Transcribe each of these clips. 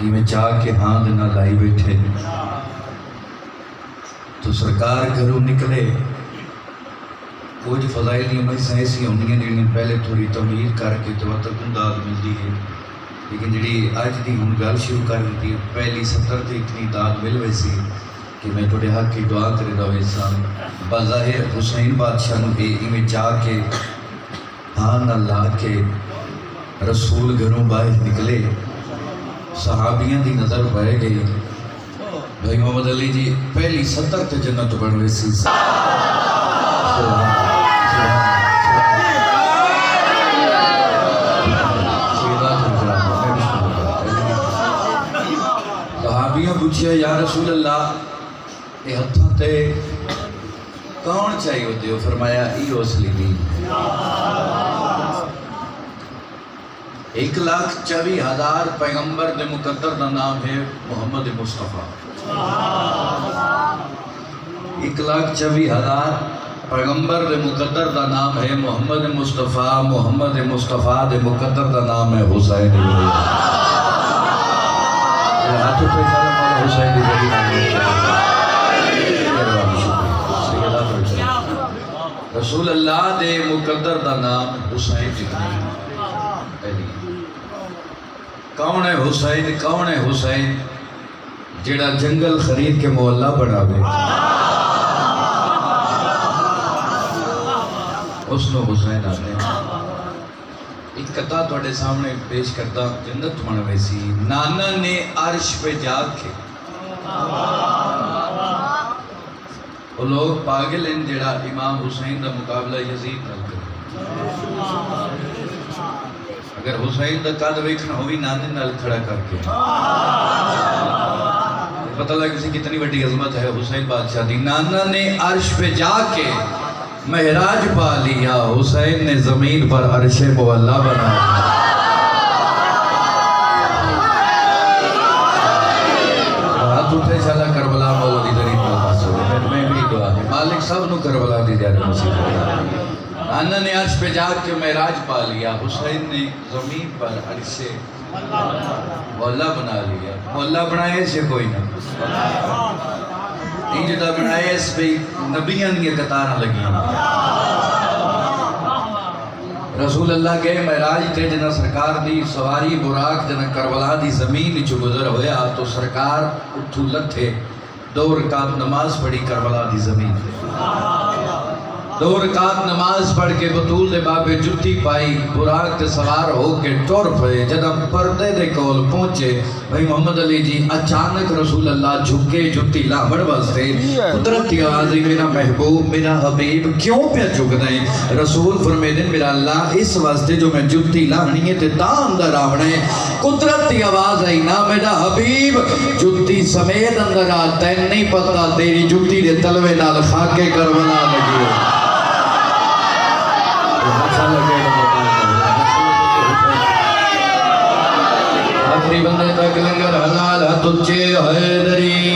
میں چاہ کے ہاں نہ لائی بیٹھے تو سرکار گھروں نکلے کچھ فضائل میں ایسی ہونی ہیں جنہیں پہلے تھوڑی تعمیر کر کے تو داد ملتی ہے، لیکن جڑی اج دی ہن گل شروع کر دی پہلی سطر تے اتنی داد مل ویسی کہ میں تھوڑے حق کی دعا کرے دا ویسا بظاہر حسین بادشاہ نو میں چاہ کے ہاں نہ لا کے رسول گھروں باہر نکلے، صحابیاں دی نظر پائے گئی بھائی محمد علی جی پہلی سطر تے جنت بن ویسی صحابیاں پوچھیا یا رسول اللہ اے ہتھاں تے کون چاہیے ہوتے ہو؟ فرمایا ای حوصلی دی 1,24,000 پیغمبر دے مقدر دا نام ہے محمد مصطفیٰ 1,24,000 پیغمبر دے مقدر دا نام ہے محمد مصطفیٰ دے مقدر دا نام ہے حسین رسول اللہ دے مقدر دا نام حسین کون ہے حسین؟ کون ہے حسین جڑا جنگل خرید کے محلہ بنا دے اس نو حسین آتے ہیں۔ ایک قطعہ توڑے سامنے پیش کرتا جنت من ویسی نانا نے عرش پہ جاگ کے وہ لوگ پاگل ہیں جڑا امام حسین دا مقابلہ یزید نہ کرے، اگر حسین دا قد ویکھنا ہوئی نانے نال کھڑا کر کے پتہ لگا کسی کتنی بڑی عظمت ہے حسین بادشاہ دی۔ نانا نے عرش پہ جا کے معراج پا لیا، حسین نے زمین پر عرش معلا بنایا۔ ہاتھ اٹھے چلا کربلا مولا دی دری پاس ہو میں بھی دعا ہے مالک سب نو کربلا دی جانے مسیح نانا نے عرش پہ جا کے معراج پا لیا، حسین نے زمین پر عرش مولا بنا لیا۔ مولا بنائے سے کوئی نہ نہیں جدا بنائے اس پہ نبیاں یہ قطارہ لگیاں۔ رسول اللہ کے معراج تے جنہ سرکار دی سواری براق جنہ کربلا دی زمین چو گزر ہویا تو سرکار اٹھو لتھے 2 رکعت نماز پڑھی کربلا دی زمین تے 2 رکعت نماز پڑھ کے بطول دے بابے جتی پائی براق تے سوار ہو کے ٹور پڑے جدہ پردے دے کول پہنچے بھائی محمد علی جی اچانک رسول اللہ جھکے جتی لاہڑ واسطے قدرتی آوازی میرا محبوب میرا حبیب کیوں پہ جھک دیں؟ رسول فرمیدن میرا اللہ اس واسطے جو میں جتی لاہنی ہے تے تا اندر آوڑے قدرتی آواز آئی نا میرا حبیب جتی سمیت اندر آتا ہے نہیں پتا تیری جتی دے تلوے نال خاکے کربلا لگی ہو آخری بندے تک لنگر حلال تجھے حیدری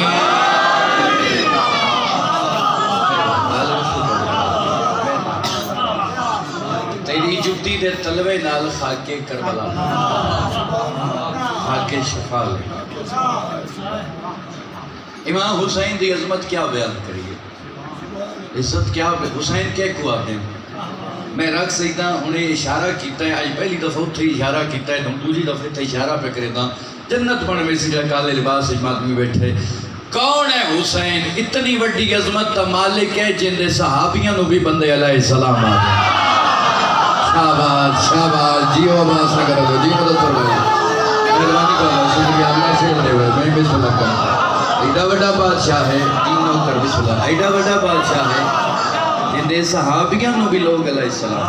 تیری جتی دے تلوے نال خاکے کربلا خاکے شفا لے۔ امام حسین دی عظمت کیا بیان کریے، عزت کیا حسین کیا کو آتے ہیں؟ میں رکھ سکتا انہیں اشارہ کیتا ہے آج پہلی دفعہ اتھے اشارہ کیتا ہے دوسری دفعہ اتھے اشارہ پہ کرے دا جنت بن میں سے کالے لباس اجماعت میں بیٹھے کون ہے حسین؟ اتنی وڈی عظمت تا مالک ہے جن دے صحابیاں نو بھی بندے علیہ السلام آتے شاباز شاباز جیو آباز نہ کرو جی مدد کر لیں مہربانی کو اللہ شکریہ اللہ سے لے ہوئے میں بسم اللہ کروں ایڈا وڈا بادشاہ ہے تینوں کر بسم اللہ ایڈا وڈا بادشاہ ہے جن دے صحابیاں نو بھی لوگ علیہ السلام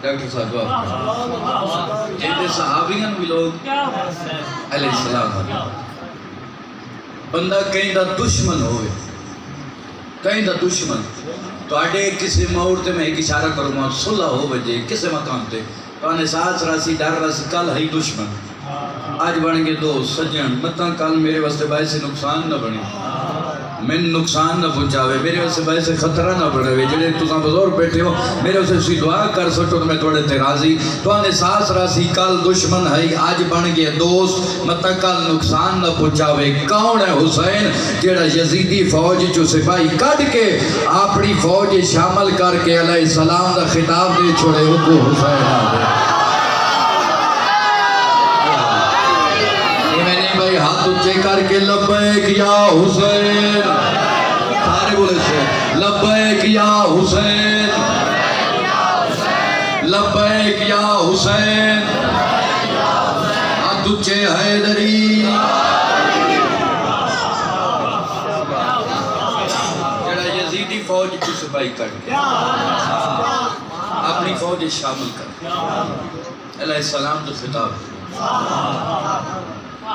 ڈاکٹر صاحب دعا جن دے صحابیاں نو بھی لوگ علیہ السلام بندہ کہیں دا دشمن ہوئے کہیں دا دشمن تو آڈے کسی مورتے میں ایک اشارہ کروں گا صلح ہو بجے کسی مقام تے تو آنے ساتھ راسی ڈر راسی کل ہی دشمن آج بن گے دو سجن مطلع کل میرے واسطے باعث نقصان نہ بنے میں نقصان نہ پہنچاوے، میرے واسطے ویسے خطرہ نہ بڑھے، جڑے تساں بزرگ بیٹھے ہو میرے واسطے تسی دعا کر سکو تو میں تھوڑے تے راضی تو آنے ساس راسی کل دشمن ہے آج بن گئے دوست متا کل نقصان نہ پہنچاوے۔ کون ہے حسین جڑا یزیدی فوج چو سپاہی کٹ کے اپنی فوج شامل کر کے علیہ السلام دا خطاب دے چھوڑے وہ حسین آدھے۔ بھائی ہاتھ اچھے کر کے لبیک یا حسین، سارے بولے سے لبیک یا حسین، لبیک یا حسین، ہاتھ اچھے حیدری۔ جڑا یزیدی فوج کو سپاہی کر کے اپنی فوج شامل کر علیہ السلام تو خطاب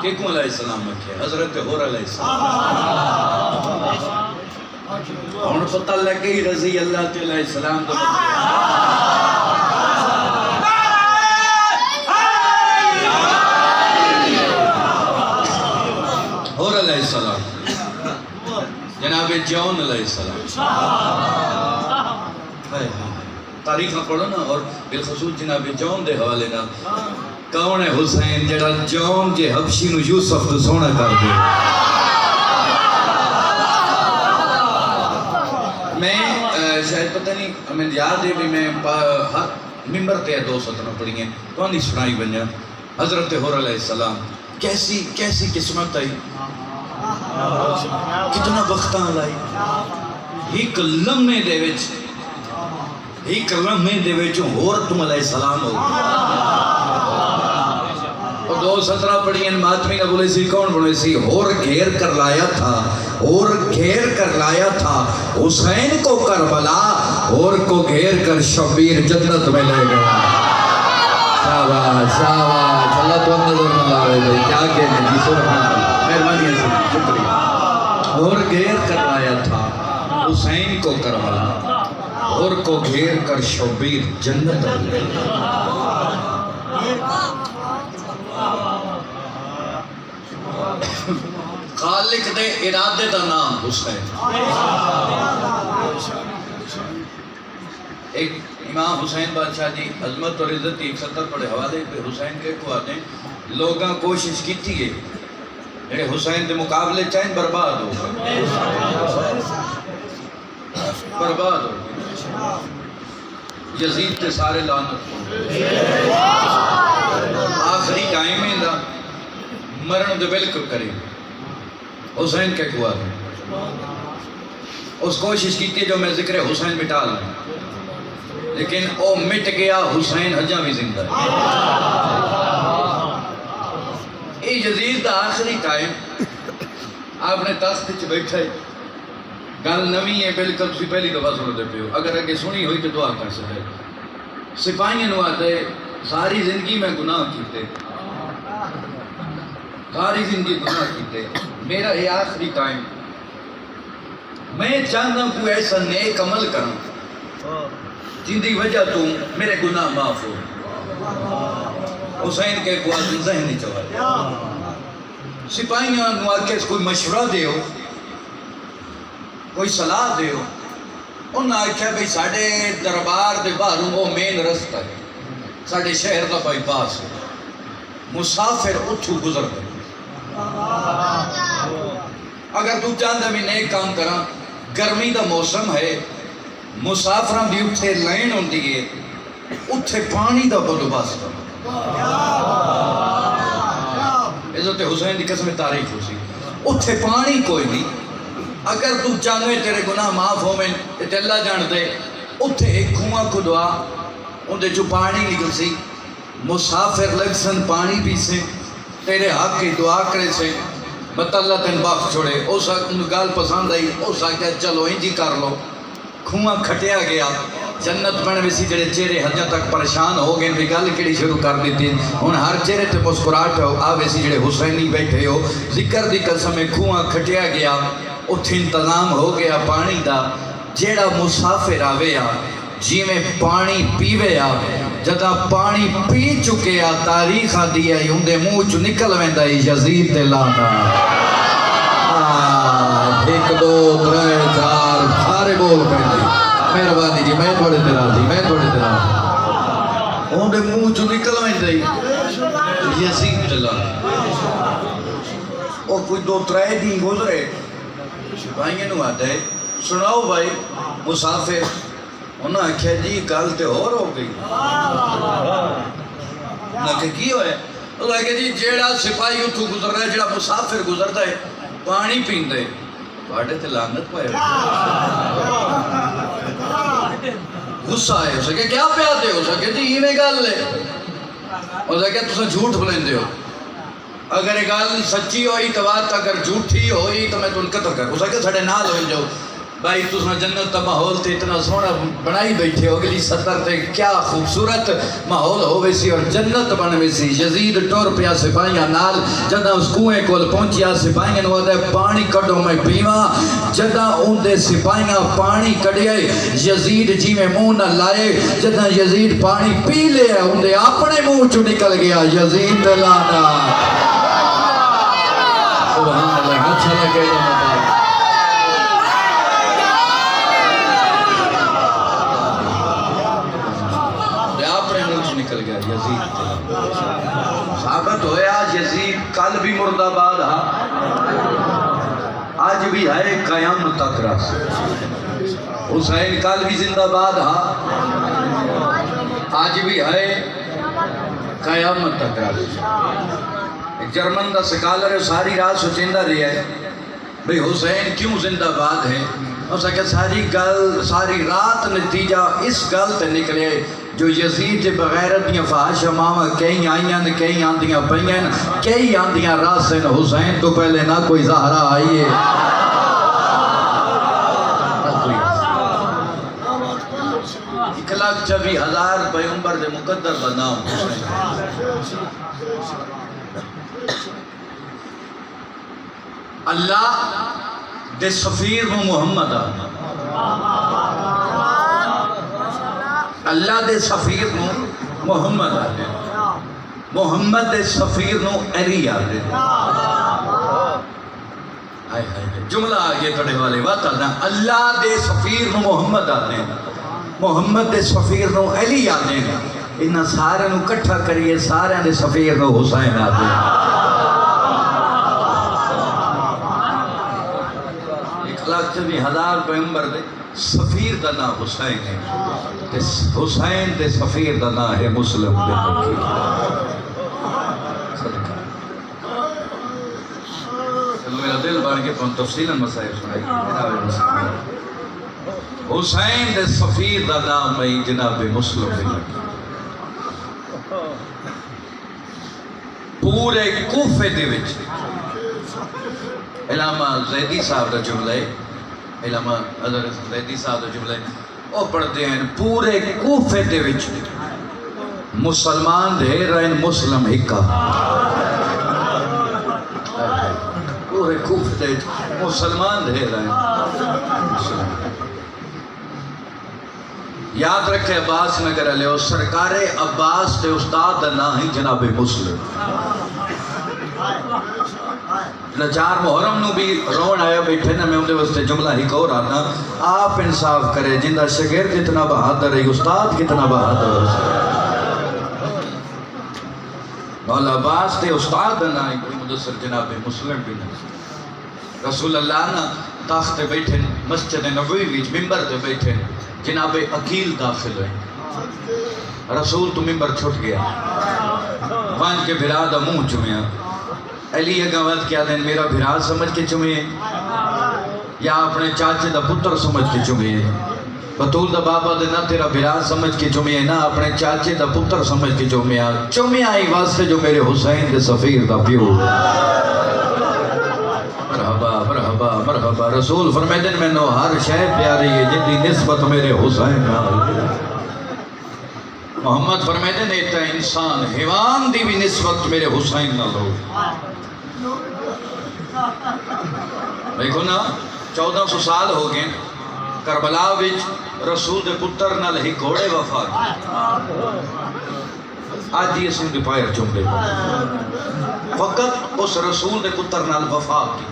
کہ کون علیہ السلام رکھے حضرت حور علیہ السلام اور پتہ لگے رضی اللہ علیہ السلام تو حور علیہ السلام جناب جون علیہ السلام تاریخ میں پڑھو نا اور بالخصوص جناب جون دے حوالے نا کون ہے حسین جڑا جون جے حبشی نو یوسف تو سونا کر دے۔ میں شاید پتہ نہیں میں یاد ہے بھی میں ممبر تے دو سترہ پڑھی ہیں کون ہی سنائی بنیا حضرت حور علیہ السلام کیسی قسمت آئی کتنا وقتاں لائی ایک لمحے دے وچ ہور تم علیہ السلام ہو اور دو سترہ پڑھی ہیں ماتمی کا بولے سی کون بولے سی اور گھیر کر لایا تھا حسین کو کربلا اور کو گھیر کر شبیر جنت میں لے گیا۔ شاباش شاباش اللہ تو نظر نہ لاوے بھائی کیا کہنے جی سبحان اللہ مہربانی ہے سب شکریہ۔ اور گھیر کر لایا تھا حسین کو کربلا اور کو گھیر کر شبیر جنت میں لے گیا۔ خالق دے ارادے دا نام حسین۔ ایک امام حسین بادشاہ جی عظمت اور عزت 170 پڑھے حوالے پہ حسین کے کو آتے ہیں لوگاں کوشش کی تھی ہے حسین دے مقابلے چاہیں برباد ہو یزید تے سارے لعنت آخری ٹائم میں دا مرن دے بالکل قریب حسین کے کو آتے ہیں اس کوشش کی تھی جو میں ذکر حسین مٹا لوں لیکن او مٹ گیا حسین حجاں بھی زندہ ہے۔ اے یزید دا آخری ٹائم آپ نے تخت وچ بیٹھے گل نویں ہے بالکل تسی پہلی دفعہ سن دے پیو اگر اگے سنی ہوئی تو دعا کر سکے سپاہیاں نو آتے ساری زندگی میں گناہ کیتے ساری زندگی گناہ کیتے میرا یہ آخری ٹائم میں چاہتا ہوں کوئی ایسا نیک عمل کروں جن دی وجہ تو میرے گناہ معاف ہو۔ حسین کے کو آدم ذہنی چوائے سپاہیاں نو آکے کوئی مشورہ دے ہو کوئی صلاح دے ہو انہوں نے آکھا بھئی ساڑھے دربار دے باہروں وہ مین رستہ ہے ساڑھے شہر دا بائی پاس ہے مسافر اتھو گزر دے اگر تو چاہتا بھی نیک کام کرا گرمی دا موسم ہے مسافران بھی اتھے لائن ہوں دیئے اتھے پانی دا بندوبست عزت حسین دی قسم تاریخ ہو سی اتھے پانی کوئی نہیں اگر تو چاہوے تیرے گناہ معاف ہو میں تے اللہ جان دے اتھے ایک کنواں کو دعا اندے جو پانی نکل سی مسافر لگ سن پانی پی سے تیرے حق کی دعا کرے سے بت اللہ تین باخ چھوڑے اس گال پسند آئی اس آکھا چلو انجی کر لو کھواں کھٹیا گیا جنت بن ویسی جڑے چہرے حجاں تک پریشان ہو گئے بھی گل کیڑی شروع کر دیتی ہن ہر چہرے تے مسکراہٹ ہو آ ویسی جڑے حسینی بیٹھے ہو ذکر دی قسم کھواں کھٹیا گیا اتھے انتظام ہو گیا پانی دا جیڑا مسافر آویا جی میں پانی پیوے آ جدا پانی پی چکے آ تاریخ دیا ہی اندے منہ چ نکل ویندا یزید دے لانا ایک دو ترے چار سارے بول پہ مہربانی جی میں تھوڑے تیرا جی میں تھوڑے تیرا اون دے منہ چو نکل میں دے یزید چلا اور کوئی دو ترے دی گزرے بھائیے نو آتا ہے سناؤ بھائی مسافر انہاں کہا جی کل تے اور ہو گئی نہ کہ کی ہوئے انہاں کہا جی جیڑا سپاہی اتھو گزر رہا ہے جیڑا مسافر گزرتا ہے پانی پین دے باڑے تے لانت پائے غصہ آئے اسے کہ کیا پیاتے ہو سکے جی یہ میں گل لے اسے کہ تُسے جھوٹ بلین دے ہو اگر ایک گل سچی ہوئی تو بات اگر جھوٹی ہوئی تو میں تُن قتل کر اسے کہ سڑے نال ہوئی جو بھائی تُسنا جنت تا ماحول تے اتنا سونا بنائی بیٹھے ہو گلی سطر تے کیا خوبصورت ماحول ہو ویسی اور جنت بن ویسی یزید ٹور پیا سپاہیاں نال جدہ اس کوئیں کول پہنچیا سپاہیاں نو دے پانی کڈو میں پیواں جدہ ان دے سپاہیاں پانی کڈیے یزید جی میں منہ نہ لائے جدہ یزید پانی پی لے ان دے اپنے منہ چو نکل گیا یزید دلانا سبحان اللہ اچھا لگے گا مبارک نکل گیا یزید ثابت ہویا یزید کل بھی مرد آباد ہاں آج بھی ہے قیامت تک رس حسین کل بھی زندہ باد ہاں آج بھی ہے قیامت تک رس ایک جرمن دا سکالر ہے ساری رات سوچندہ رہی ہے بھئی حسین کیوں زندہ باد ہے اس کہ ساری رات نتیجہ اس گل تے نکلے جو یزید دے بغیرت دیاں فحش ماما کئی آئیاں کئی آندیاں پئیاں کئی آندیاں راسن حسین تو پہلے نہ کوئی زہرہ آئیے 1,24,000 پیغمبر دے مقدر دا نام حسین اللہ دے سفیر نو محمد آنا اللہ دے سفیر نو محمد آنے محمد دے سفیر نو علی آنے جملہ آگے تڑے والے بات آنا اللہ دے سفیر نو محمد آنے محمد دے سفیر نو علی آنے انہا سارے نو کٹھا کریے سارے دے سفیر نو حسین آنے 1,24,000 پیغمبر دے سفیر دا نام حسین ہے حسین دے سفیر دا نام ہے مسلم بن عقیل میرا دل بان کے پہن تفصیلاً مسائل سنائی حسین دے سفیر دا نام ہے جناب مسلم بن عقیل پورے کوفے دے وچ علامہ زیدی صاحب دا جملہ ہے علامہ حضرت زیدی صاحب دا جملہ ہے وہ پڑھتے ہیں پورے کوفے دے وچ مسلمان دے رہن مسلم ہکا پورے کوفے دے مسلمان دے رہن مسلم یاد رکھے عباس نگر علیہ سرکار عباس دے استاد دا نام ہی جناب مسلم چار محرم نو بھی رون آیا بیٹھے نا میں ان دے واسطے جملہ ہی کو رہا آپ انصاف کرے جندہ شگیر کتنا بہادر ہے استاد کتنا بہادر ہے مولا عباس تے استاد نا کوئی مدثر جناب مسلم بھی نہیں رسول اللہ نا تاخت بیٹھے مسجد نبوی ویچ ممبر تے بیٹھے جناب عقیل داخل ہے رسول تو ممبر چھٹ گیا وان کے بھرا دا منہ چمیا علی اگواد کیا دیں میرا بھرا سمجھ کے چمے یا اپنے چاچے دا پتر سمجھ کے چمے بطول دا بابا دے نہ تیرا بھرا سمجھ کے چمے نہ اپنے چاچے دا پتر سمجھ کے چمے آئی واسطے جو میرے حسین دے سفیر دا پیو مرحبا مرحبا مرحبا رسول فرمیدن میں نو ہر شے پیاری ہے جدی نسبت میرے حسین محمد فرمیدن ایتا انسان حیوان دی بھی نسبت میرے حسین نہ لو دیکھو نا 1400 سال ہو گئے کربلا وچ رسول دے پتر نال ہی گھوڑے وفا کی آج یہ سنگھ پائر چمڑے فقط اس رسول دے پتر نال وفا کی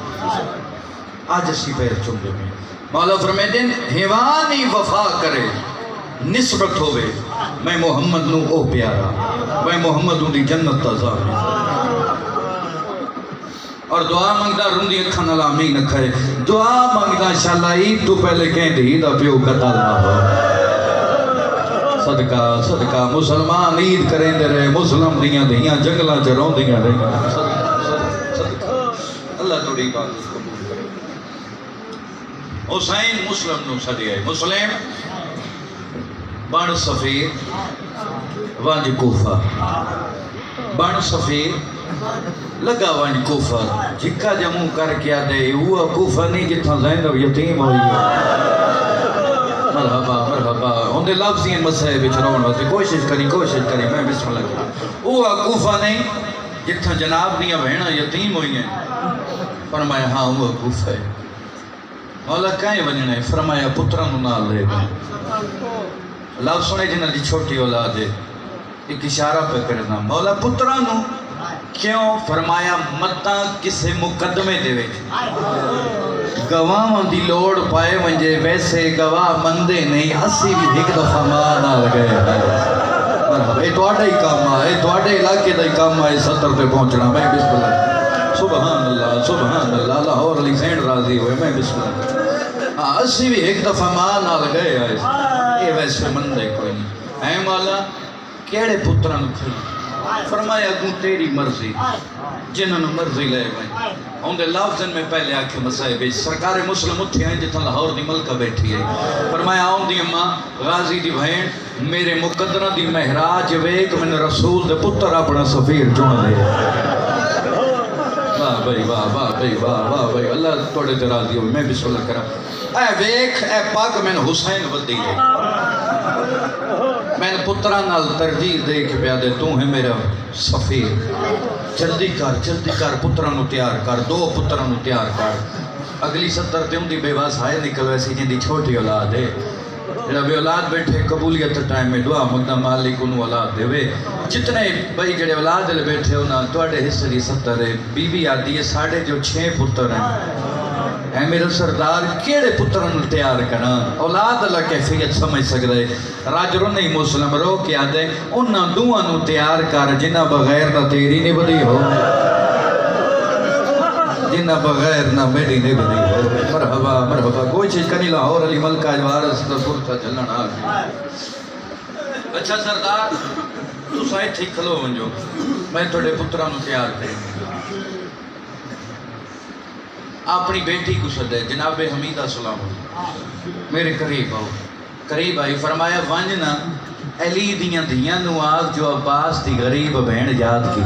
آج اسی پیر چمدے میں مولا فرمیندے حیوانی وفا کرے نسبت ہوئے میں محمد نو او پیارا میں محمد دی جنت تا ضامن اور دعا منگدا روندی اکھاں نال آمین نکھے دعا منگدا انشاءاللہ عید تو پہلے کہندی دا پیو قتل نہ ہو صدقہ صدقہ مسلمان عید کریں دے رہے مسلم دیاں دیاں جنگلاں چ روندیاں رہیاں صدقہ اللہ توڑی بات قبول کرے حسین مسلم نو سدیا مسلم بن سفیر ونج کوفہ بن سفیر لگا ونج کوفہ جھکا جموں کر کے آدھے وہ کوفہ نہیں جتھاں زینب یتیم ہوئی ہے مرحبا مرحبا ہوندے لفظی مسئلے بچ رون واسطے کوشش کری میں بسم اللہ کروں وہ کوفہ نہیں جتھاں جناب دیاں بہناں یتیم ہوئی ہیں فرمایا ہاں وہ کوفہ ہے مولا کہیں ونجنا ہے فرمایا پتران نال لے گئے لفظ سنے جنہ دی چھوٹی اولاد ہے ایک اشارہ پہ کرنا مولا پترانو کیوں فرمایا متا کسے مقدمے دے ویچ گواہ دی لوڑ پائے ونجے ویسے گواہ مندے نہیں اسی بھی ایک دفعہ ماں نال گئے مرحبا اے توڑے ہی کام آئے توڑے علاقے دا ہی کام آئے 70 پہ پہنچنا میں بسم اللہ سبحان اللہ اللہ اور علی سینڈ راضی ہوئے میں بسم اللہ اسی بھی ایک دفعہ ماں نال گئے آئے اے ویسے مندے کوئی نہیں اے مولا کیڑے پتران کھلی فرمایا کون تیری مرضی جنہوں مرضی لے گئے ہوندے لفظن میں پہلے آکھے مسائے بیچ سرکار مسلم اتھے ہیں جتنا لاہور دی ملکہ بیٹھی ہے فرمایا آن دی اماں غازی دی بہن میرے مقدرہ دی مہراج ویک من رسول دے پتر اپنا سفیر چون دے واہ بھائی واہ بھائی واہ بھائی اللہ توڑے تے راضی ہوئی میں بسم اللہ کرا اے ویک اے پاک من حسین ودی ہے میں نے پتران نال ترجیح دے کے پیادے تو ہے میرا سفیر جلدی کر پترانو تیار کر 2 پترانو تیار کر اگلی 70 تے ان دی بے واس ہائے نکل ویسی جن دی چھوٹی اولاد ہے جب بے اولاد بیٹھے قبولیت ٹائم میں دعا مقدہ مالک انہوں اولاد دے وے جتنے بھائی جڑے اولاد لے بیٹھے ہونا توڑے حصہ دی 70 ہے بی بی آتی ہے 6.5 پتر ہیں اے میرے سردار کیڑے پترن تیار کرنا اولاد اللہ کیفیت سمجھ سکتا ہے راج رو نہیں مسلم رو کے آدھے انہاں دوانو تیار کر جنہ بغیر نہ تیری نہیں بدی ہو جنہ بغیر نہ میری نہیں بدی ہو مرحبا مرحبا کوئی چیز کنی لاہور علی ملکہ جوارس رسول کا چلنا آگے اچھا سردار تو سائے ٹھیک کھلو ونجو میں توڑے پترانو تیار کریں اپنی بیٹی کو صدے جناب حمیدہ سلام میرے قریب آئی فرمایا ونجنا علی دیاں دیاں نو آگ جو عباس دی غریب بہن یاد کی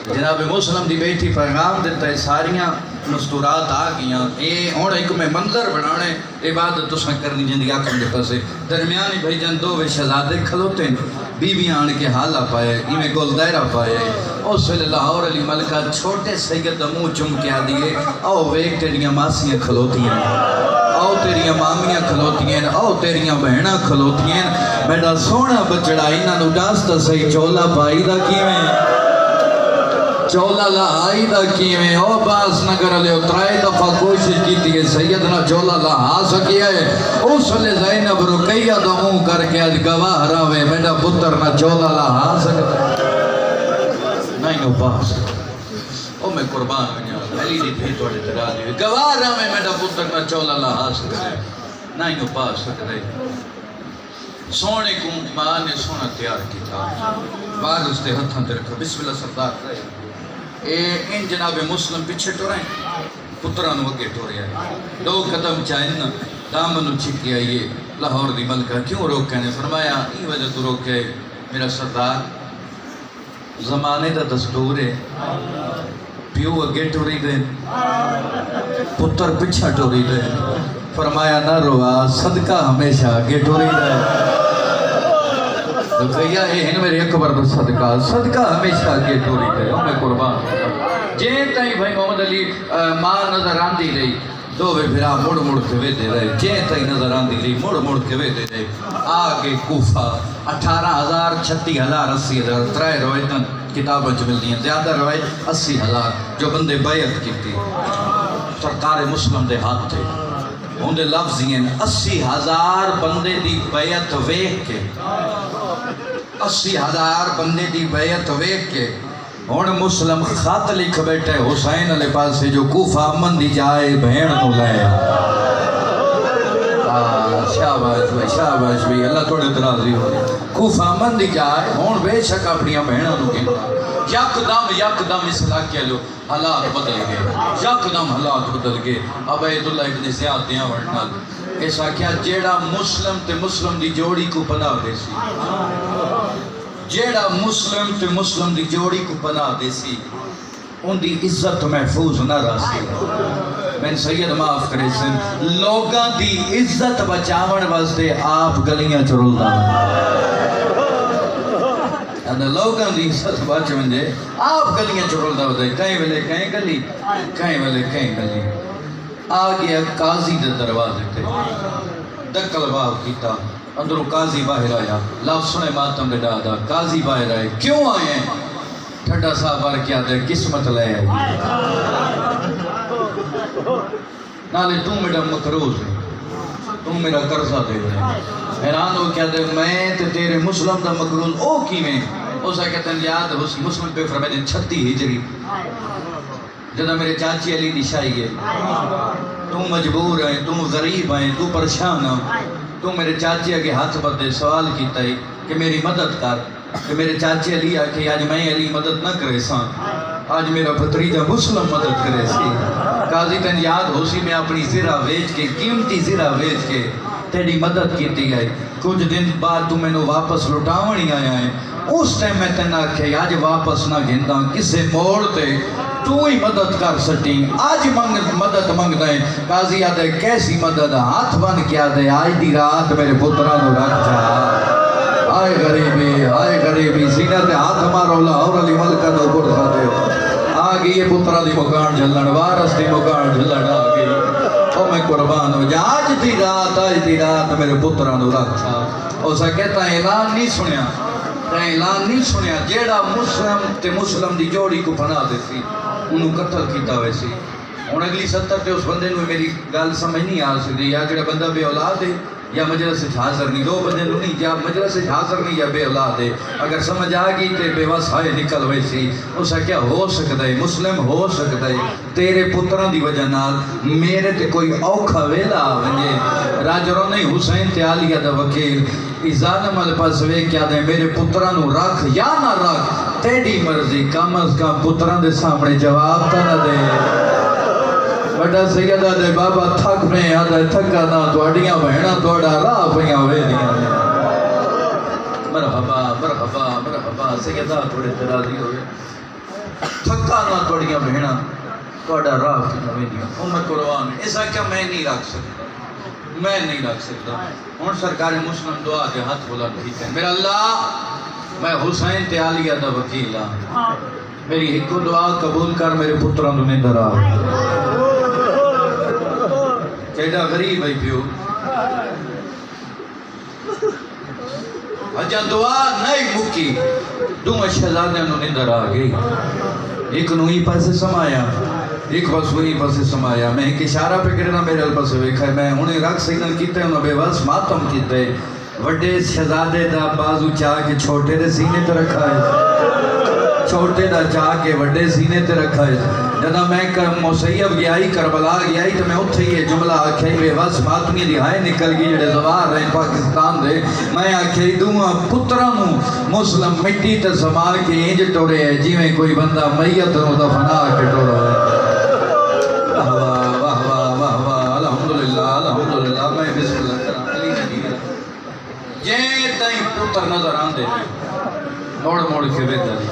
جناب مسلم دی بیٹی پیغام دیتا ہے ساریاں مستورات آ گیاں اے ہون ایک میں منظر بنانے عبادت تو سن کرنی جن دی آکھن دیتا سے درمیانی بھائی جن 2 شہزادے کھلوتے ہیں بی بی آن کے حالہ پائے ایمیں گول دائرہ پائے او صلی اللہ اور علی ملکہ چھوٹے سید منہ چم کے آدھئے او ویک تیریاں ماسیاں کھلوتی ہیں او تیریاں مامیاں کھلوتی ہیں او تیریاں بہناں کھلوتی ہیں بیٹا سونا بچڑا انہاں نو ڈاستا صحیح چولا پائی دا کیویں چولا لہائی دا کیویں او باس نگر علیہ اترائی دفعہ کوشش کیتی ہے سیدنا چولا لہا سکیا ہے اس لئے زینب رکیہ دا منہ کر کے آج گواہ راوے میڈا پتر نہ چولا لہا سکتا نہیں ہو باس او میں قربان بنیا علی دی بھی توڑے ترا دی گواہ راوے میڈا پتر نہ چولا لہا سکتا نہیں ہو باس سکتا سونے کو ماں نے سونا تیار کی تھا بعد اس نے ہتھاں تے رکھا بسم اللہ سردار رہے ان جناب مسلم پیچھے ٹورائیں پتران وگے ٹورے آئے 2 قدم چاہن دامن چھکی آئیے لاہور دی ملکہ کیوں روکے نے فرمایا ای وجہ تو روکے میرا سردار زمانے دا دستور ہے پیو اگے ٹوری دے پتر پچھا ٹوری دے فرمایا نہ روا صدقہ ہمیشہ اگے ٹوری دے تو کہیا ہے میرے اکبر دا صدقہ ہمیشہ اگے ٹوری دے میں قربان جین تائیں بھائی محمد علی ماں نظر آن دی رہی دو بھرا مڑ مڑ کے ویدے رہے جے تئی نظر آندی رہی مڑ مڑ کے ویدے رہے آگے کوفہ 18,000 36,000 80,000 ترائے روایتاں کتابوں چ ملتی ہیں زیادہ روایت 80,000 جو بندے بیعت کی تھی سرکار مسلم دے ہاتھ تھے ان دے لفظ ہیں 80,000 بندے دی بیعت ویکھ کے 80,000 بندے دی بیعت ویکھ کے ہن مسلم خط لکھ بیٹھے حسین علیہ پاسے جو کوفہ امن دی جائے بہن نو لے شاباش بھائی اللہ تھوڑے راضی ہو کوفہ امن دی جائے ہن بے شک اپنی بہنوں نو کہندا یک دم اس علاقے لو حالات بدل گئے یک دم حالات بدل گئے عبیداللہ ابن زیاد دیاں ورنال ایسا کیا جیڑا مسلم تے مسلم دی جوڑی کو پناہ دے سی جیڑا مسلم تے مسلم دی جوڑی کو پناہ دے سی ان دی عزت محفوظ نہ رہ سی میں سید معاف کرے سن لوگاں دی عزت بچاون واسطے آپ گلیاں چرولدا لوگاں دی عزت بچاون دے آپ گلیاں چرولدا ودے کہیں ویلے کہیں گلی کہیں ویلے کہیں گلی آ گیا قاضی دے دروازے تے دکل باو کیتا اندروں قاضی باہر آیا لفظ سنے ماتم دے دادا قاضی باہر آئے کیوں آئے ہیں ٹھڈا صاحب بار کیا دے قسمت لے آئے نالے تم میرا مقروض ہے تم میرا قرضہ دے دے حیران ہو کیا دے میں تے تیرے مسلم دا مقروض او کی میں اسا کہتے ہیں یاد مسلم پہ فرمائے 36 ہجری جدہ میرے چاچی علی دی شاہی ہے تم مجبور ہیں تم غریب ہیں تو پریشان ہیں تو میرے چاچی کے ہاتھ بدے سوال کیتا ہے کہ میری مدد کر کہ میرے چاچی علی آکھے آج میں علی مدد نہ کرے سان آج میرا بھتریجہ مسلم مدد کرے سی قاضی تن یاد ہو سی میں اپنی زرہ ویچ کے قیمتی زرہ ویچ کے تیری مدد کیتی گئی کچھ دن بعد تو میں نے واپس لٹاونی آیا ہے اس ٹائم میں تن آکھے آج واپس نہ گھندا کسے موڑ تے تو ہی مدد کر سٹی آج مدد منگ دیں قاضی آدھے کیسی مدد ہاتھ بن کیا دے آج دی رات میرے پترانو رکھ جا آئے غریبی سینہ تے ہاتھ مارو لاہور علی ملکہ دو برسا دے آگئی یہ پترہ دی مکان جھلن وارس دی مکان جھلن آگئی او میں قربان ہو جا آج دی رات میرے پترانو رکھ جا اسا کہتا ہے اعلان نہیں سنیا جیڑا مسلم تے مسلم دی جوڑی کو پناہ دے سی انہوں قتل کیتا ہوئے سی ہن اگلی 70 تے اس بندے نو میری گل سمجھ نہیں آ سکتی یا جڑا بندہ بے اولاد ہے یا مجلس حاضر نہیں دو بندے نو نہیں یا مجلس حاضر نہیں یا بے اولاد ہے اگر سمجھ آ گئی تے بے وس ہائے نکل ہوئے سی اسا کیا ہو سکتا ہے مسلم ہو سکتا ہے تیرے پتراں دی وجہ نال میرے تے کوئی اوکھا ویلا ونجے راجروں نہیں حسین تے عالیہ دا وکیل ظالم ال پاس وے کیا دے میرے پتراں نو رکھ یا نہ رکھ تیری مرضی کم از کم پتراں دے سامنے جواب تا نہ دے بڑا سیدہ دے بابا تھک میں آدھا تھکا نہ توڑیاں بہناں توڑا راہ پہیاں ہوئے دیاں مرحبا سیدہ تھوڑے ترازی ہوئے تھکا نہ توڑیاں بہناں توڑا راہ پہیاں ہوئے دیاں میں قرآن ایسا کیا میں نہیں رکھ سکتا ہون سرکار مسلم دعا کے ہاتھ بولا ٹھیک ہے میرا اللہ میں حسین تے عالیہ دا وکیل ہاں میری ایک دعا قبول کر میرے پتراں نو نیندر آ کیڑا غریب ہے پیو اجا دعا نہیں مکی دو شہزادیاں نو نیندر آ گئی ایک نو ہی پاسے سمایا ایک بس وہی پاسے سمایا میں ایک اشارہ پہ کرنا میرے پاسے ویکھا میں انہیں رکھ سگنل کیتے انہوں بے بس ماتم کیتے وڈے شہزادے دا بازو چاہ کے چھوٹے دے سینے تے رکھا ہے چھوٹے دا چاہ کے وڈے سینے تے رکھا ہے جدا میں مسیب گیائی کربلا گیائی تو میں اتھے یہ جملہ آکھائی بے بس ماتمی دہائے نکل گئی جڑے زوار رہے پاکستان دے میں آکھائی دوں پترانو مسلم مٹی تے سما کے انج ٹوڑے ہے جی میں کوئی بندہ میت نو دفنا کے ٹوڑا ہے واہ الحمدللہ میں بسم اللہ کرام علی نبی جے تائیں پتر نظر آن دے موڑ کے بیداری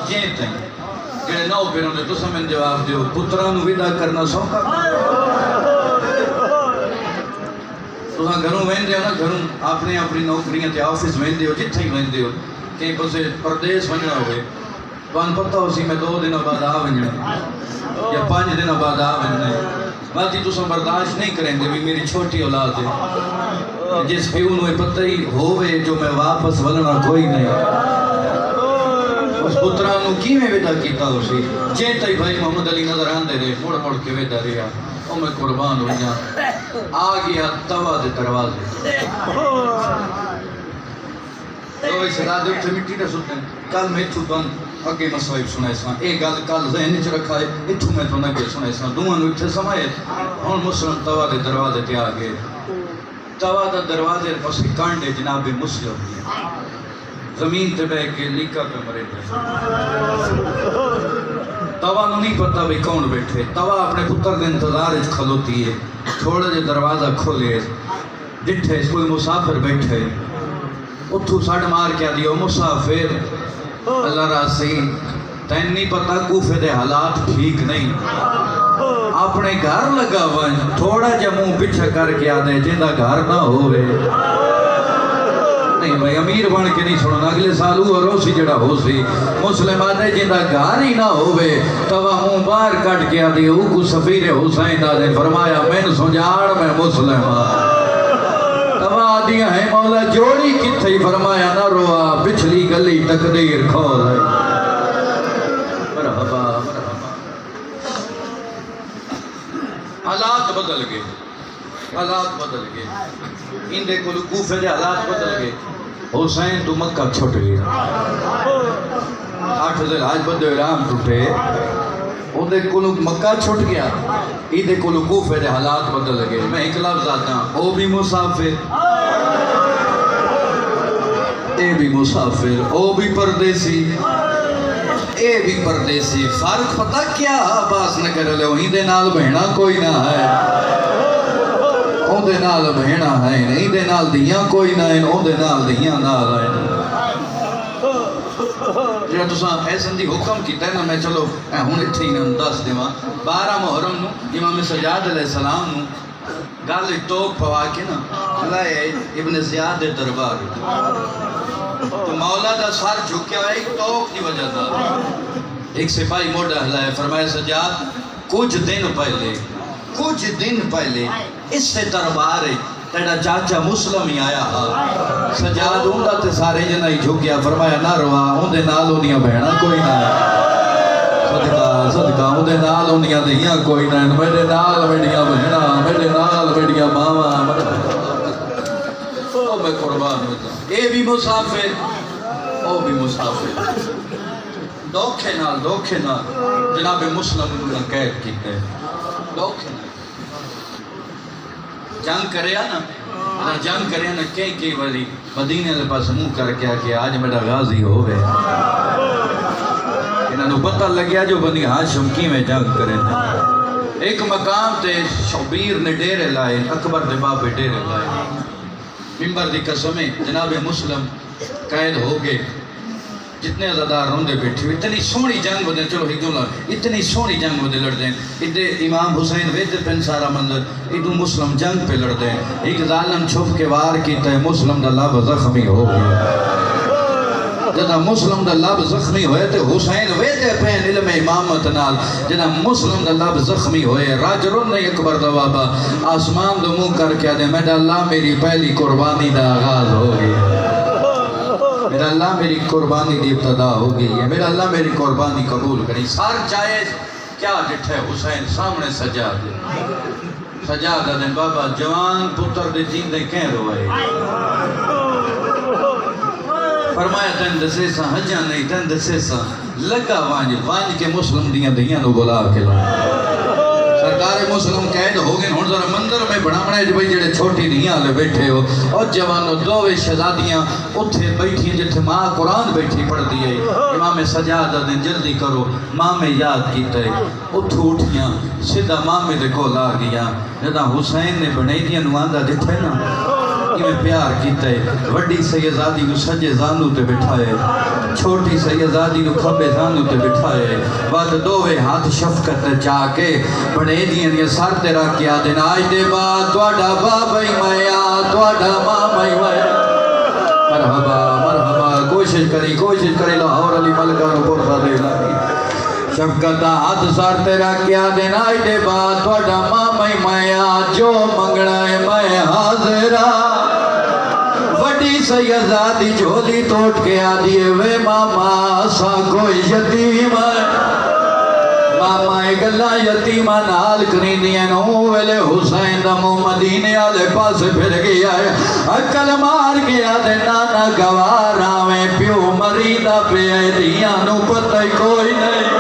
جے تائیں جڑے نو پیروں دے تو سمیں جواب دیو پترانو ودا کرنا سوکا تو ہاں گھروں وین دیو نا گھروں اپنی نوکریاں تے آفس وین دیو جتھے ہی وین دیو کہیں پسے پردیس ونجنا ہوئے وان پتہ ہو سی میں 2 دنوں بعد آ ونجنا یا 5 دنوں بعد آ ونجنا باتی تو برداشت نہیں کریں گے بھی میری چھوٹی اولاد ہے جس پہ انہوں پتہ ہی ہوئے جو میں واپس ولنا کوئی نہیں اس پترانو کی میں ویدہ کیتا ہو سی جیتا ہی بھائی محمد علی نظر آن دے رہے مڑ مڑ کے ویدہ رہا او میں قربان ہو جا آ گیا توا دے دروازے تو اس رات اٹھے مٹی نہ سوتے ہیں کل میں اتھو بند اگے مسائب سنائے ساں ایک گل کل ذہن چ رکھا ہے اتھو میں تو نگے سنائے ساں دوان اٹھے سمائے ہن مسلم توا دے دروازے تے آ گئے توا دا دروازے پاس کانڈے جناب مسلم زمین تے بیٹھ کے لیکا پہ مرے توا نو نہیں پتہ بھی کون بیٹھے توا اپنے پتر دے انتظار وچ کھلوتی ہے تھوڑا جے دروازہ کھولے ڈٹھے کوئی مسافر بیٹھے اتھو ساڑھ مار کیا دیو مسافر اللہ راسی تین نہیں پتہ کوفے دے حالات ٹھیک نہیں اپنے گھر لگا ون تھوڑا جا منہ پیچھے کر کے آدھے جندہ گھر نہ ہوئے نہیں بھائی امیر بن کے نہیں سننا اگلے سال وہ روسی جڑا ہو سی مسلم آدھے جندہ گھر ہی نہ ہوئے تو وہ منہ باہر کٹ کے آدھے اوکو سفیر حسین آدھے فرمایا میں سنجاڑ میں مسلم دیا ہے مولا جوڑی کتھے فرمایا نہ روا پچھلی گلی تقدیر کھول ہے مرحبا مرحبا حالات بدل گئے حالات بدل گئے ان دے کلو کوفے دے حالات بدل گئے حسین تو مکہ چھوٹ گیا 8 ذی الحج بدے رام ٹوٹے ان دے کلو مکہ چھوٹ گیا ان دے کلو کوفے دے حالات بدل گئے میں ایک لفظ آتا ہوں او بھی مسافر اے بھی مسافر او بھی پردیسی اے بھی پردیسی فرق پتہ کیا باس نہ کر لے وہیں دے نال بہنا کوئی نہ ہے اون دے نال بہنا ہے نہیں دے نال دیاں کوئی نہ ہے اون دے نال دیاں نال ہے جہاں تساں ایسن دی حکم کیتا ہے نا میں چلو ہن اتھے ہی نہ دس دیواں 12 محرم نو امام سجاد علیہ السلام نو گل توک پوا کے نا لائے ابن زیاد دے دربار تو مولا دا سر جھکیا ہے ایک توک دی وجہ دا ایک سپاہی موڑا ہلائے فرمایا سجاد کچھ دن پہلے اس سے دربار ہے تیڑا چاچا مسلم ہی آیا سجاد اندہ تے سارے جنہ ہی جھکیا فرمایا نہ روا اندے نال انیاں بہنا کوئی نہ ہے صدقہ اندے نال انیاں دہیاں کوئی نہ ہے میرے نال میڈیاں بہنا میرے نال میڈیاں ماما او میں قربان ہوتا اے بھی مسافر او بھی مسافر دوکھے نال جناب مسلم انہوں نے قید کیتے دوکھے نال جنگ کریا نا جنگ کریا نا کئی باری مدینے دے پاس منہ کر کے کہ آج میرا غازی ہو گئے انہوں نے پتہ لگیا جو بنی ہاشم کی میں جنگ کریں ایک مقام تے شبیر نے ڈیرے لائے اکبر دے باپے ڈیرے لائے ممبر دی قسمیں جناب مسلم قید ہو گئے جتنے عزادار روندے بیٹھے ہوئے اتنی سونی جنگ بدے چلو ایک دولار اتنی سونی جنگ بدے لڑ دیں ادھے امام حسین ویدے پین سارا منظر ادھو مسلم جنگ پہ لڑ دیں ایک ظالم چھپ کے وار کیتا ہے مسلم دا لب زخمی ہو گیا جدہ مسلم دا لب زخمی ہوئے تے حسین ویدے پین علم امامت نال جدہ مسلم دا لب زخمی ہوئے راج رن نہیں اکبر دا بابا آسمان دو منہ کر کے دے میرا اللہ میری پہلی قربانی دا آغاز ہو گیا میرا اللہ میری قربانی دی ابتدا ہو گئی ہے میرا اللہ میری قربانی قبول کری سار جائز کیا ڈٹھے حسین سامنے سجاد دیں بابا جوان پتر دے جین دے کہیں روائے فرمایا تن دسے سا حجاں نہیں تن دسے سا لگا وانج کے مسلم دیاں دیاں نو بلا کے لائے سرکار مسلم قید ہو گئے ہون ذرا مندر میں بڑھامنے جو بھئی جڑے چھوٹی دیاں لے بیٹھے ہو اور جوانوں دووے شہزادیاں اتھے بیٹھی جتھے ماں قرآن بیٹھی پڑھ دیئے امام سجاد دیں جلدی کرو ماں میں یاد کیتا ہے اتھو اٹھیاں سیدھا ماں میں دے کول آ گیا جدہ حسین نے بنائی دیاں نواندہ دکھتے نا میں پیار کیتا ہے وڈی سیدزادی کو سجے زانو تے بٹھائے چھوٹی سیدزادی کو کھبے زانو تے بٹھائے بعد دووے ہاتھ شفقت چاہ کے بڑے دیا سر تیرا کیا دن آج دے بعد توڑا بابائی مایا توڑا مامائی مایا مرحبا مرحبا کوشش کری لاہور علی ملکہ نو برخہ دے لائی شفقت ہاتھ سر تیرا کیا دینا دے بعد تھوڑا ماما ہی میں جو منگنا ہے میں حاضرہ وڈی سیدزادی جھولی توٹ کے آدھیے وے ماما سا کوئی یتیم ہے ماما گلا یتیمہ نال کریں دیا نو ویلے حسین دمو مدینے آلے پاس پھر گیا ہے اکل مار گیا دے نانا گوار آویں پیو مریدہ پہ دیا نو پتہ کوئی نہیں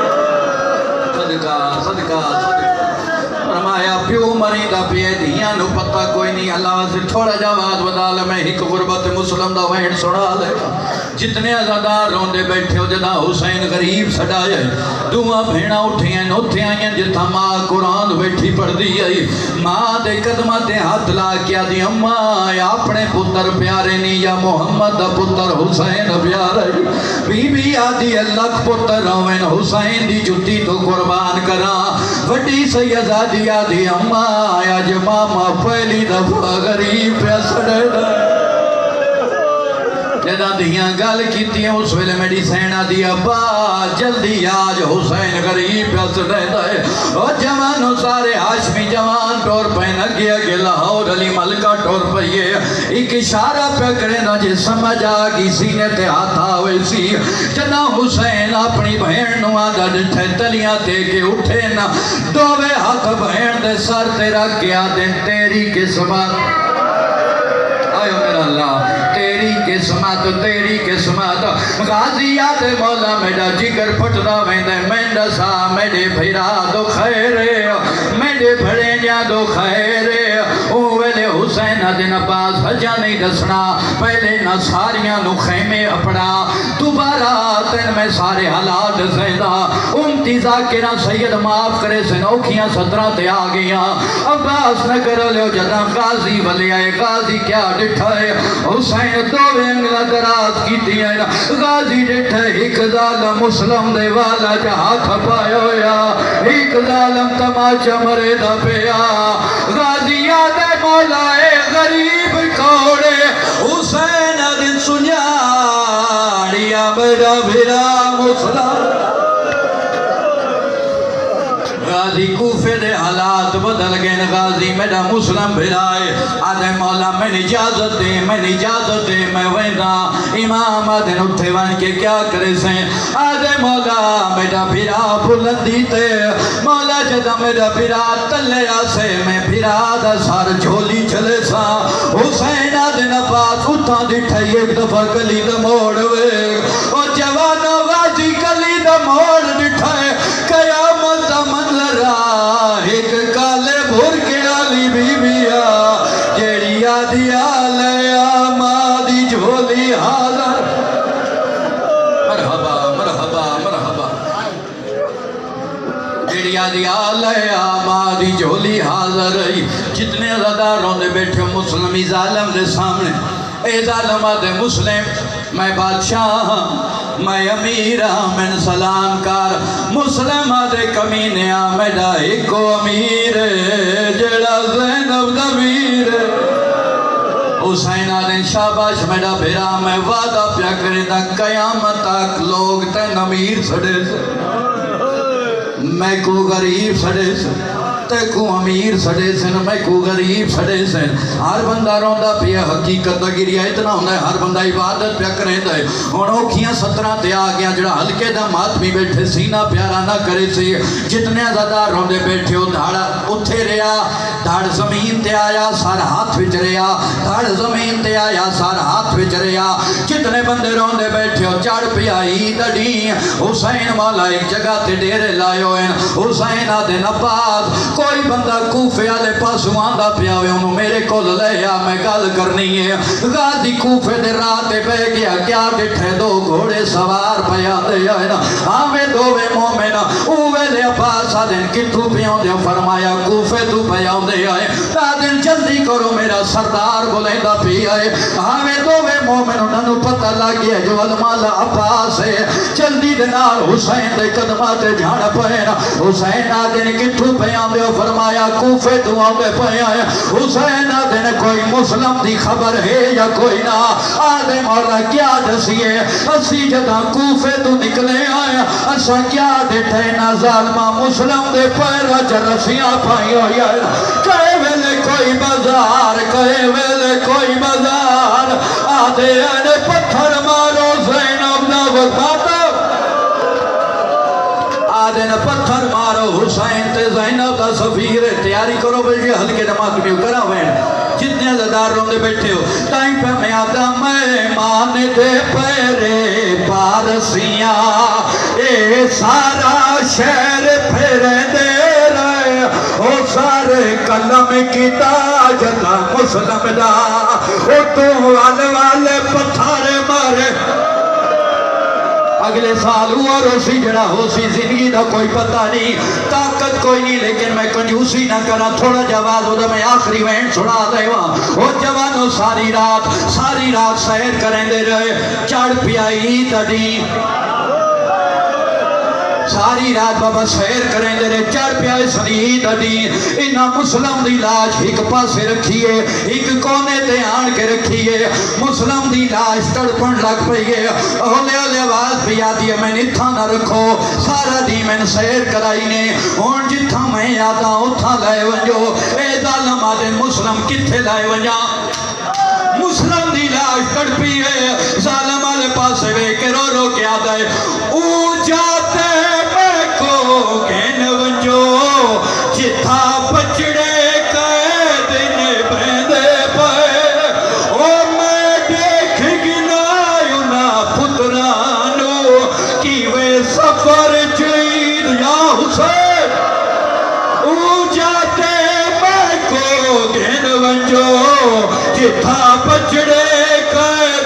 صدقہ صدقہ فرمایا پیو مریدہ پہ دیا نو پتہ کوئی نہیں اللہ سے تھوڑا جواد ودال میں ایک غربت مسلم دا وحید سنا لے جتنے ازادار روندے بیٹھے ہو جدا حسین غریب سڑائے دعا بھیڑا اٹھیں نوتھے آئیں جتا ماں قرآن بیٹھی پڑھ دی آئی ماں دے قدمہ دے ہاتھ لا کیا دی اماں یا اپنے پتر پیارے نہیں یا محمد دا پتر حسین پیارے بی بی آدھی اللہ پتر روین حسین دی جتی تو قربان کرا وڈی سیدزادی آدھی اماں یا جو ماما پہلی دفعہ غریب پہ سڑے دا جدا دیاں گل کیتی ہیں اس ویلے میری سینہ دیا با جلدی آج حسین غریب پس رہتا ہے اور جوانوں سارے ہاشمی جوان ٹور پہنا گیا کہ لاہور علی ملکہ ٹور پہیے ایک اشارہ پہ کرے نا جی سمجھ آگی سینے تے آتا ہوئے سی جدا حسین اپنی بہن نوادہ ڈٹھے تلیاں تے کے اٹھے نا دووے حق بہن دے سر تیرا کیا دن تیری قسمت آئے میرا اللہ تیری قسمت غازیات مولا میڈا جگر پھٹدا ویندے مینڈا سا میڈے بھیرا دو خیرے میڈے بھڑے جا دو خیرے او ویلے حسین دن عباس حجا نہیں دسنا پہلے نہ ساریاں نو خیمے اپڑا دوبارہ تن میں سارے حالات زیدہ امتی ذاکرہ سید معاف کرے سنوکیاں 17 تے آگیاں عباس نہ کرو لے جدا غازی ولی آئے غازی کیا ڈٹھائے حسین دو انگلہ دراز کی دیا غازی ڈٹھے ایک ظالم مسلم دے والا جہاں کھپائے ہویا ایک ظالم تماچا مرے دا پیا غازی آدھے مولا غریب کوڑے حسین دن سنیاڑیا میرا بھرا مسلم غازی کوفے دے حالات بدل گئے غازی میرا مسلم بھرائے آدھے مولا میں اجازت دے میں ویندہ امام آدھے اٹھے ون کے کیا کرے سیں آدھے مولا میرا بھرا بلندی تے مولا جدا میرا بھرا تلے آسے میں بھرا دا سار جھولی چلے سا حسین آدھے نفاس اٹھا دیٹھے ایک دفعہ کلی دا موڑ وے اور جوانو غازی کلی دا موڑ دیٹھے قیامت دا منظر ایک کالے بھر کے آلی بی بیا جیڑی آدھی آلیا مادی جھولی حاضر مرحبا مرحبا مرحبا جیڑی آدھی آلیا مادی جھولی حاضر جتنے ازاداروں دے بیٹھے مسلمی ظالم دے سامنے اے ظالم آدھے مسلم میں بادشاہ میں امیر میں سلام کار مسلم آدھے کمینے میڈا ایکو امیر جڑا زینب دمیر حسین آدھے شاباش میڈا بھیرا میں وعدہ پیا کرے دا قیامت تک لوگ تین امیر سڑے سے میں کو غریب سڑے سے تے کو امیر سڑے سن میں کو غریب سڑے سن ہر بندہ روندہ پیا حقیقت گریا اتنا ہوندہ ہے ہر بندہ عبادت پیا کریں دے انہوں کیاں 17 تے آگیا جڑا ہلکے دا مات بھی بیٹھے سینہ پیارا نہ کرے سے جتنے زیادہ روندے بیٹھے ہو دھاڑا اتھے ریا دھاڑ زمین تے آیا سار ہاتھ وچ ریا دھاڑ زمین تے آیا سار ہاتھ وچ ریا جتنے بندے روندے بیٹھے ہو چاڑ پیا عید اڈی حسین مولا ایک جگہ تے ڈیرے لائے ہوئے حسین آدھے نباز کوئی بندہ کوفے آلے پاس واندہ پیا ہوئے انہوں میرے کو لے یا میں گل کرنی ہے غازی کوفے دے راتے بے گیا کیا ڈٹھے دو گھوڑے سوار پیا دے آئے نا آمیں دووے مومن اوے لے پاس آدھن کتھو پیوں دے فرمایا کوفے تو پیوں دے آئے آدھن جلدی کرو میرا سردار بلیندہ پی آئے آمیں دووے مومن انہوں پتہ لگیا جو المالا عباس ہے جلدی دنال حسین دے قدمات جھاڑ پہنا حسین آدھن کتھو پیوں دے فرمایا کوفے تو آدھے پہ آئے حسین آدھے نے کوئی مسلم دی خبر ہے یا کوئی نہ آدھے مولا کیا دسیے اسی جدہ کوفے تو نکلے آیا اسا کیا دیتے نا ظالمہ مسلم دے پیرہ جرسیاں پائی ہوئی ہے کہے ویلے کوئی بازار کہے ویلے کوئی بازار آدھے آنے پتھر مارو زینب دا وقت آدھے نا پتھر مارو حسین تے زینب دا سفیر تیاری کرو بلجے ہلکے نماز میں کرا وین جتنے زدار روندے بیٹھے ہو ٹائم پہ میں آدھا میں مان دے پیرے پارسیاں اے سارا شہر پھر دے رہے او سارے قلم کی تاجدہ مسلم دا او تو والے پتھر مارے اگلے سال ہوا روسی جڑا ہو سی زندگی دا کوئی پتہ نہیں طاقت کوئی نہیں لیکن میں کنجوسی نہ کرا تھوڑا جواز ہو دا میں آخری وین سنا دے وہاں وہ جوانوں ساری رات سیر کریں دے رہے چڑھ پیائی تڑی ساری رات بابا سیر کریں دے رہے چڑھ پیائی سنی تڑی انہا مسلم دی لاش ایک پاسے رکھیے ایک کونے تے آن کے رکھیے مسلم دی لاش تڑپن لگ پئیے اولے آواز بھی آتی ہے میں نتھا نہ رکھو سارا دی میں سیر کرائی نے ان جتھا میں آتا اتھا لائے ونجو اے ظالم آدھے مسلم کتھے لائے ونجا مسلم دی لاش تڑپی ہے ظالم آدھے پاسے وے کے رو رو کے آتا ہے او جاتے میں کو گین ونجو جتھا پچڑے قید نے بریندے پائے او میں دیکھ گنایو نا پترانو کی وے سفر چید یا حسین او جاتے میں کو گین ونجو جتھا پچڑے قید